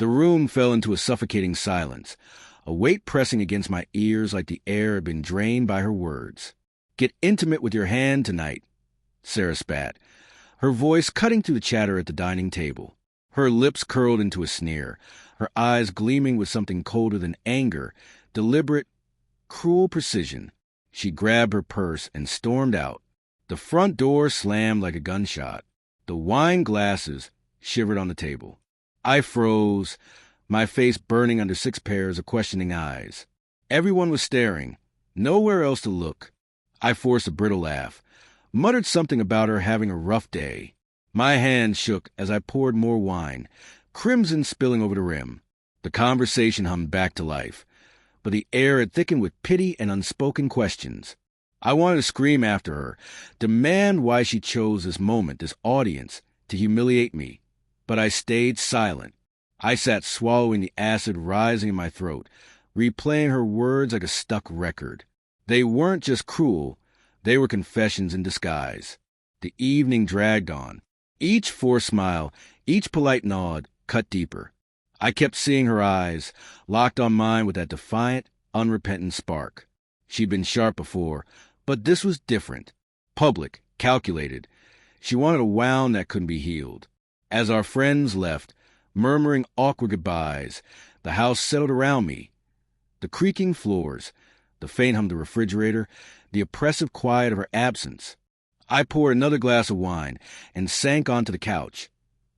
The room fell into a suffocating silence, a weight pressing against my ears like the air had been drained by her words. "Get intimate with your hand tonight," Sarah spat, her voice cutting through the chatter at the dining table. Her lips curled into a sneer, her eyes gleaming with something colder than anger, deliberate, cruel precision. She grabbed her purse and stormed out. The front door slammed like a gunshot. The wine glasses shivered on the table. I froze, my face burning under 6 pairs of questioning eyes. Everyone was staring, nowhere else to look. I forced a brittle laugh, muttered something about her having a rough day. My hand shook as I poured more wine, crimson spilling over the rim. The conversation hummed back to life, but the air had thickened with pity and unspoken questions. I wanted to scream after her, demand why she chose this moment, this audience, to humiliate me. But I stayed silent. I sat swallowing the acid rising in my throat, replaying her words like a stuck record. They weren't just cruel, they were confessions in disguise. The evening dragged on. Each forced smile, each polite nod cut deeper. I kept seeing her eyes, locked on mine with that defiant, unrepentant spark. She'd been sharp before, but this was different. Public, calculated. She wanted a wound that couldn't be healed. As our friends left, murmuring awkward goodbyes, the house settled around me. The creaking floors, the faint hum of the refrigerator, the oppressive quiet of her absence. I poured another glass of wine and sank onto the couch,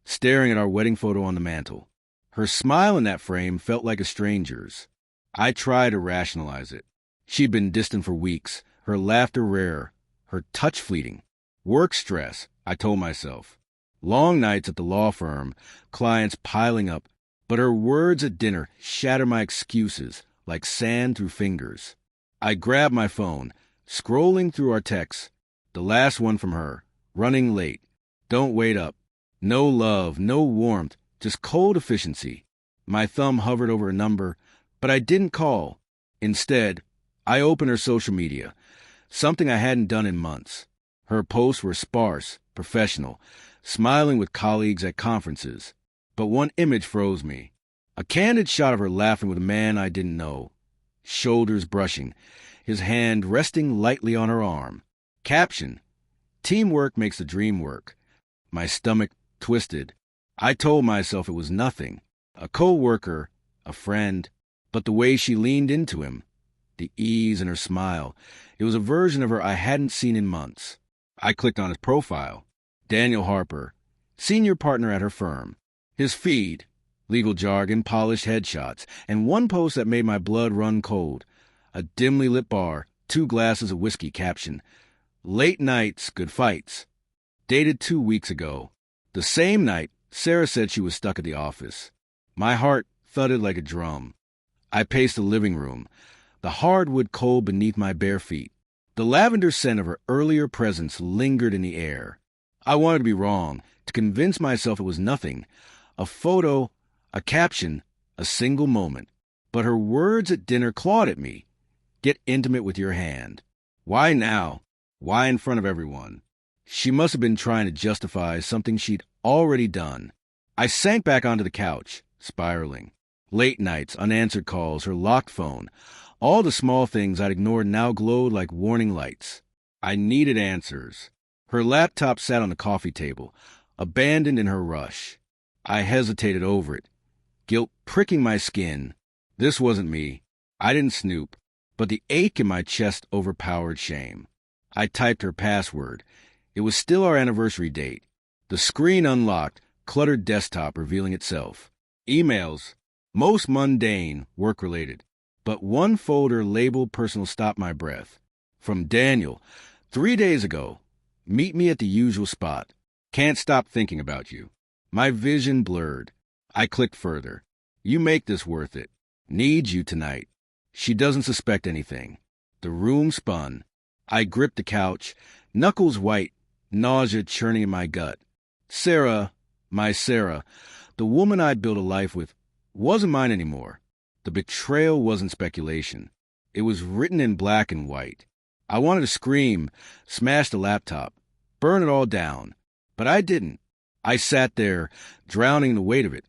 staring at our wedding photo on the mantel. Her smile in that frame felt like a stranger's. I tried to rationalize it. She'd been distant for weeks, her laughter rare, her touch fleeting. Work stress, I told myself. Long nights at the law firm, clients piling up, but her words at dinner shattered my excuses like sand through fingers. I grabbed my phone, scrolling through our texts, the last one from her, running late. Don't wait up. No love, no warmth, just cold efficiency. My thumb hovered over a number, but I didn't call. Instead, I opened her social media, something I hadn't done in months. Her posts were sparse, professional, smiling with colleagues at conferences. But one image froze me. A candid shot of her laughing with a man I didn't know, shoulders brushing, his hand resting lightly on her arm. Caption: "Teamwork makes the dream work." My stomach twisted. I told myself it was nothing. A co-worker, a friend. But the way she leaned into him, the ease in her smile, it was a version of her I hadn't seen in months. I clicked on his profile. Daniel Harper, senior partner at her firm. His feed, legal jargon, polished headshots, and one post that made my blood run cold. A dimly lit bar, 2 glasses of whiskey, caption: "Late nights, good fights." Dated 2 weeks ago. The same night, Sarah said she was stuck at the office. My heart thudded like a drum. I paced the living room, the hardwood cold beneath my bare feet. The lavender scent of her earlier presence lingered in the air. I wanted to be wrong, to convince myself it was nothing. A photo, a caption, a single moment. But her words at dinner clawed at me. Get intimate with your hand. Why now? Why in front of everyone? She must have been trying to justify something she'd already done. I sank back onto the couch, spiraling. Late nights, unanswered calls, her locked phone. All the small things I'd ignored now glowed like warning lights. I needed answers. Her laptop sat on the coffee table, abandoned in her rush. I hesitated over it, guilt pricking my skin. This wasn't me. I didn't snoop, but the ache in my chest overpowered shame. I typed her password. It was still our anniversary date. The screen unlocked, cluttered desktop revealing itself. Emails, most mundane, work-related. But one folder labeled personal stopped my breath. From Daniel, 3 days ago. Meet me at the usual spot. Can't stop thinking about you. My vision blurred. I clicked further. You make this worth it. Need you tonight. She doesn't suspect anything. The room spun. I gripped the couch, knuckles white, nausea churning in my gut. Sarah, my Sarah, the woman I'd built a life with, wasn't mine anymore. The betrayal wasn't speculation. It was written in black and white. I wanted to scream, smash the laptop, burn it all down. But I didn't. I sat there, drowning in the weight of it,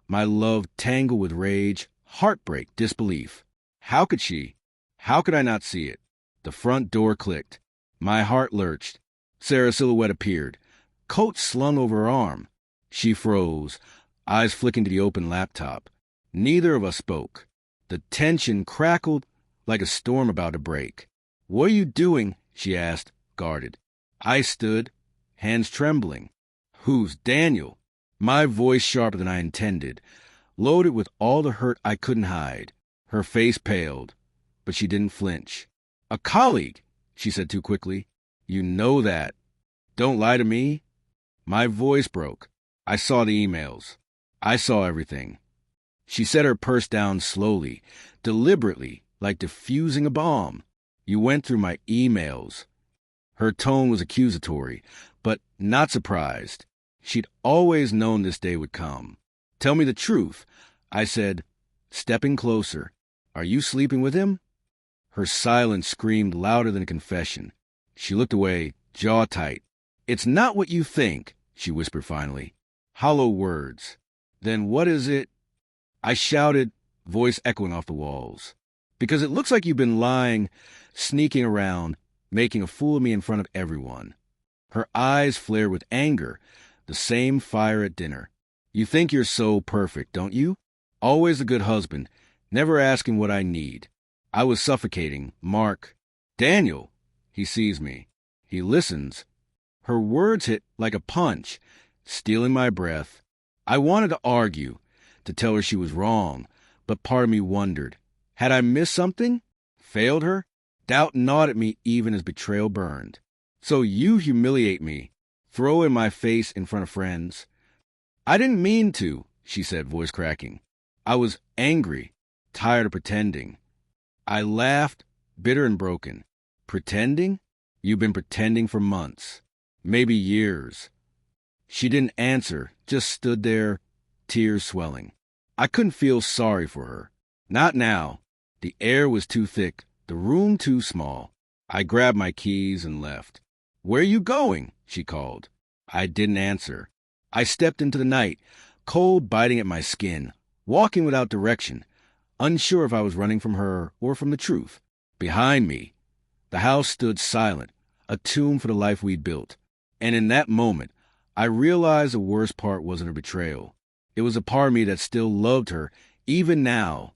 My love tangled with rage, heartbreak, disbelief. How could she? How could I not see it? The front door clicked. My heart lurched. Sarah's silhouette appeared, coat slung over her arm. She froze, eyes flicking to the open laptop. Neither of us spoke. The tension crackled like a storm about to break. "What are you doing?" she asked, guarded. I stood, hands trembling. "Who's Daniel?" My voice sharper than I intended, loaded with all the hurt I couldn't hide. Her face paled, but she didn't flinch. "A colleague," she said too quickly. "You know that. Don't lie to me." My voice broke. I saw the emails. I saw everything. She set her purse down slowly, deliberately, like diffusing a bomb. "You went through my emails." Her tone was accusatory, but not surprised. She'd always known this day would come. "Tell me the truth," I said, stepping closer. "Are you sleeping with him?" Her silence screamed louder than a confession. She looked away, jaw tight. "It's not what you think," she whispered finally. Hollow words. "Then what is it?" I shouted, voice echoing off the walls. "Because it looks like you've been lying, sneaking around, making a fool of me in front of everyone." Her eyes flared with anger, the same fire at dinner. "You think you're so perfect, don't you? Always a good husband, never asking what I need." I was suffocating. Mark. "Daniel." He sees me. He listens. Her words hit like a punch, stealing my breath. I wanted to argue, to tell her she was wrong, but part of me wondered. Had I missed something? Failed her? Doubt gnawed at me even as betrayal burned. "So you humiliate me, throw in my face in front of friends." "I didn't mean to," she said, voice cracking. I was angry, tired of pretending. I laughed, bitter and broken. "Pretending? You've been pretending for months, maybe years." She didn't answer, just stood there, tears swelling. I couldn't feel sorry for her. Not now. The air was too thick, the room too small. I grabbed my keys and left. "Where are you going?" she called. I didn't answer. I stepped into the night, cold biting at my skin, walking without direction, unsure if I was running from her or from the truth. Behind me, the house stood silent, a tomb for the life we'd built. And in that moment, I realized the worst part wasn't her betrayal. It was a part of me that still loved her, even now,